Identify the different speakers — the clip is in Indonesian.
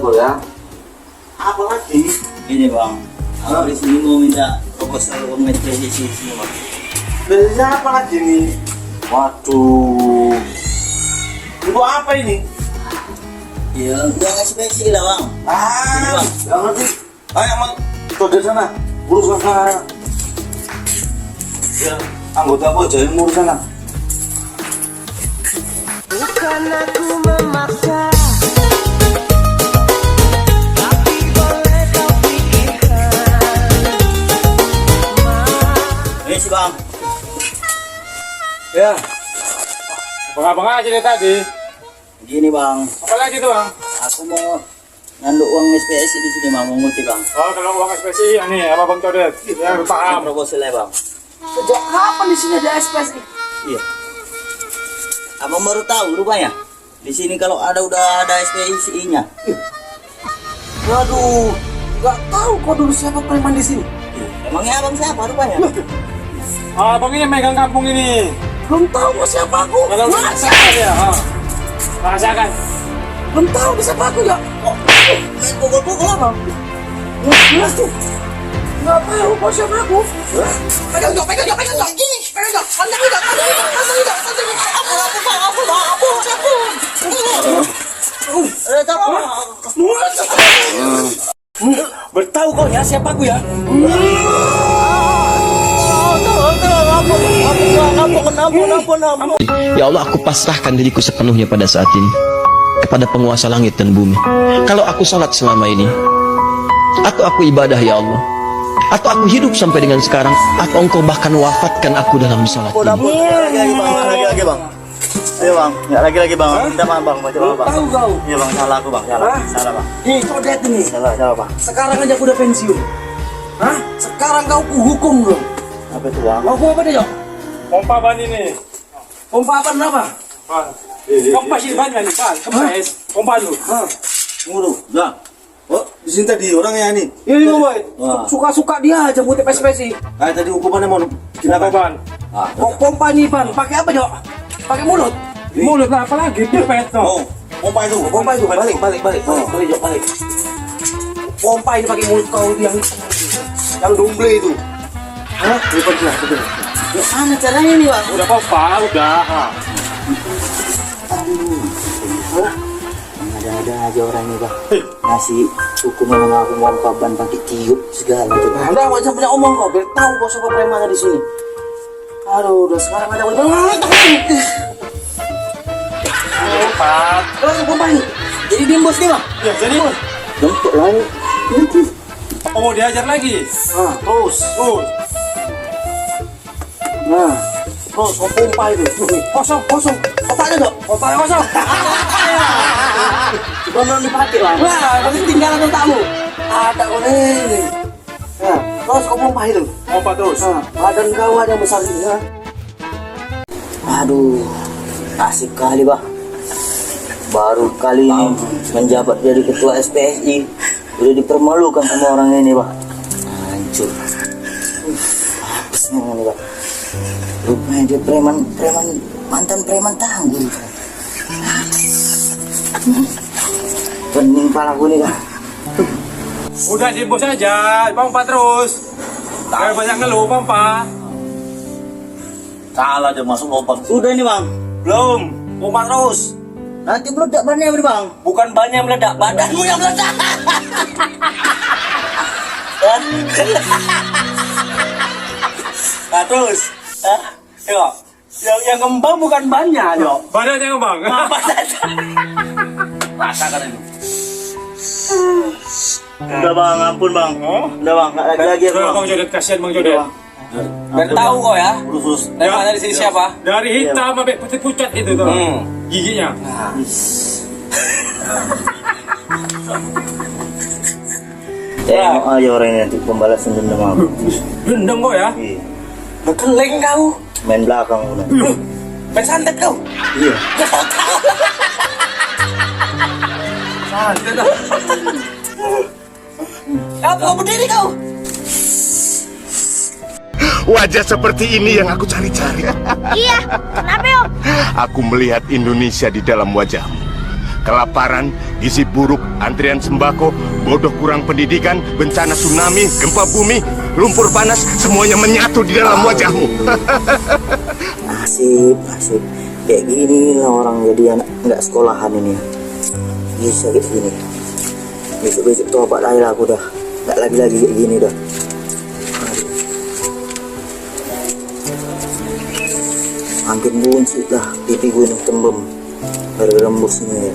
Speaker 1: kok ya. Apa lagi?
Speaker 2: Ini bang, aku di sini mau minta proposal uang SPSI sini bang.
Speaker 1: Biasanya apa lagi nih? Waduh. Untuk apa ini?
Speaker 2: Ya, uang SPSI lah bang.
Speaker 1: Ah, nggak ngerti. Ayo, Mat. Tuh dari sana. Urus sana. Ya, anggota apa aja yang ngurus sana.
Speaker 3: Bukan aku memaksa, tapi boleh kau pikirkan.
Speaker 2: Ini sih bang.
Speaker 4: Ya. Bang aja dari tadi.
Speaker 2: Gini bang,
Speaker 4: Apa lagi tuh, Bang?
Speaker 2: aku mau nganduk uang SPSI di sini bang, mau ngutip bang.
Speaker 4: Oh, kalau uang SPSI ini apa Bang Codet? Ya, paham.
Speaker 2: Proposalnya bang.
Speaker 3: Sejak kapan di sini ada SPSI?
Speaker 2: Iya. Abang baru tahu rupanya. Di sini kalau udah ada SPSI-nya.
Speaker 3: Waduh, nggak tahu kok dulu siapa preman di sini.
Speaker 2: Emangnya abang siapa rupanya?
Speaker 4: Abang ini megang kampung ini.
Speaker 3: Belum tahu kok siapa aku.
Speaker 4: Kalau
Speaker 3: Masa?
Speaker 4: rasakan ya, ha. Rasakan.
Speaker 3: Belum tahu kok siapa aku ya.
Speaker 2: Main pukul-pukul abang.
Speaker 3: Jelas tuh. Nggak tahu kok siapa aku. Pegang jok, pegang jok, pegang jok. Gini, pegang jok. Pandang jok, pandang jok, pandang jok, pandang jok. Bertahu kau ya siapa aku ya?
Speaker 5: Ya Allah, aku pasrahkan diriku sepenuhnya pada saat ini kepada penguasa langit dan bumi. Kalau aku sholat selama ini, atau aku ibadah ya Allah, atau aku hidup sampai dengan sekarang, atau engkau bahkan wafatkan aku dalam sholat ini.
Speaker 2: Lagi bang. Ayo bang, ya lagi bang. Minta maaf bang, baca maaf bang.
Speaker 3: Tahu kau?
Speaker 2: Iya bang, salah aku bang, salah bang.
Speaker 3: Nih, Codet ini.
Speaker 2: Salah bang.
Speaker 3: Sekarang aja aku udah pensiun. Hah? Sekarang kau kuhukum dong.
Speaker 2: Apa itu bang?
Speaker 3: Mau gua apa deh, Jok?
Speaker 4: Pompa ban ini.
Speaker 3: Pompa apa kenapa?
Speaker 4: Ban. Kempes ini bannya nih, ban. Kempes. Pompa dulu.
Speaker 3: Hah?
Speaker 1: Ngurus. Dah. Oh, di sini tadi orangnya ini.
Speaker 3: Ini boy.
Speaker 2: Wah.
Speaker 3: Suka-suka dia aja ngutip SPSI.
Speaker 1: Kayak tadi hukumannya mau
Speaker 4: Kenapa ban?
Speaker 1: Ah,
Speaker 3: Kok pompa nih, Pan? Pakai apa, Jok? Pakai mulut.
Speaker 4: Mulut lah, apa lagi? Pipet
Speaker 1: oh,
Speaker 4: no.
Speaker 1: pompa itu.
Speaker 3: Pompa itu balik, Jok, balik. Pompa ini pakai mulut kau yang
Speaker 1: Dumble itu.
Speaker 3: hah?
Speaker 1: Betul.
Speaker 2: Gimana caranya nih bang?
Speaker 4: Udah pompa, udah. Ha.
Speaker 2: Ada aja orang ini bang. Ngasih hukuman sama aku mau ban pakai tiup segala tuh.
Speaker 3: Udah, macam punya omong kau, biar tahu kau siapa premannya di sini. Aduh, udah sekarang ada udah.
Speaker 4: Pompa.
Speaker 3: Terus pompa ini.
Speaker 2: Jadi bimbos nih bang?
Speaker 4: Ya, jadi
Speaker 2: Bentuk lain.
Speaker 4: apa mau diajar lagi?
Speaker 3: Nah, terus. Nah, terus kau pompa itu. Kosong. Otaknya, Jok.
Speaker 4: Otaknya kosong.
Speaker 3: Cuma belum dipakai lah. Wah, tapi tinggalan otakmu. Ada kau ini. Nah, terus kau pompa itu.
Speaker 4: Pompa terus.
Speaker 3: Nah, badan kau ada yang besar ini, ya.
Speaker 2: Aduh, asik kali bang. Baru kali ini menjabat jadi ketua SPSI, udah dipermalukan sama orang ini bang. Hancur. Hapusnya ini bang. Rupanya dia mantan preman tangguh. Pening palaku nih bang.
Speaker 4: Udah dimbos aja, pompa terus. Jangan banyak ngeluh, pompa.
Speaker 1: Salah aja masuk lubang.
Speaker 2: Udah nih bang.
Speaker 1: Belum. Pompa terus.
Speaker 2: Nanti meledak bannya bang.
Speaker 1: Bukan bannya yang meledak, badanmu yang meledak. Nah terus, yo, yang ngembang bukan bannya, yo.
Speaker 4: Badannya ngembang.
Speaker 1: Rasakan ini. Udah bang, ampun bang. Udah bang, nggak lagi aku
Speaker 4: Udah,
Speaker 1: bang.
Speaker 4: Bang Jodet, kasihan Bang Jodet.
Speaker 1: Biar tahu kok ya. Khusus.
Speaker 4: Preman di sini siapa? Dari hitam sampai putih pucat itu tuh. Giginya.
Speaker 2: Ayo orang ini nanti pembalasan dendam aku.
Speaker 4: Dendam kok ya?
Speaker 2: Iya.
Speaker 3: Bekeleng kau.
Speaker 2: Main belakang udah.
Speaker 3: Main santet kau.
Speaker 2: Iya.
Speaker 3: Kau berdiri kau.
Speaker 6: Wajah seperti ini yang aku cari-cari.
Speaker 7: Iya, kenapa yuk?
Speaker 6: Aku melihat Indonesia di dalam wajahmu. kelaparan, gizi buruk, antrian sembako, bodoh kurang pendidikan, bencana tsunami, gempa bumi, lumpur panas, semuanya menyatu di dalam wajahmu.
Speaker 2: Nasib. Kayak gini lah orang jadi anak nggak sekolahan ini ya. Bisa kayak gini. Besok-besok tobat aja lah aku dah. Nggak lagi-lagi kayak gini dah. Makin buncit lah pipi gue nih tembem. Gara-gara embus ini ya.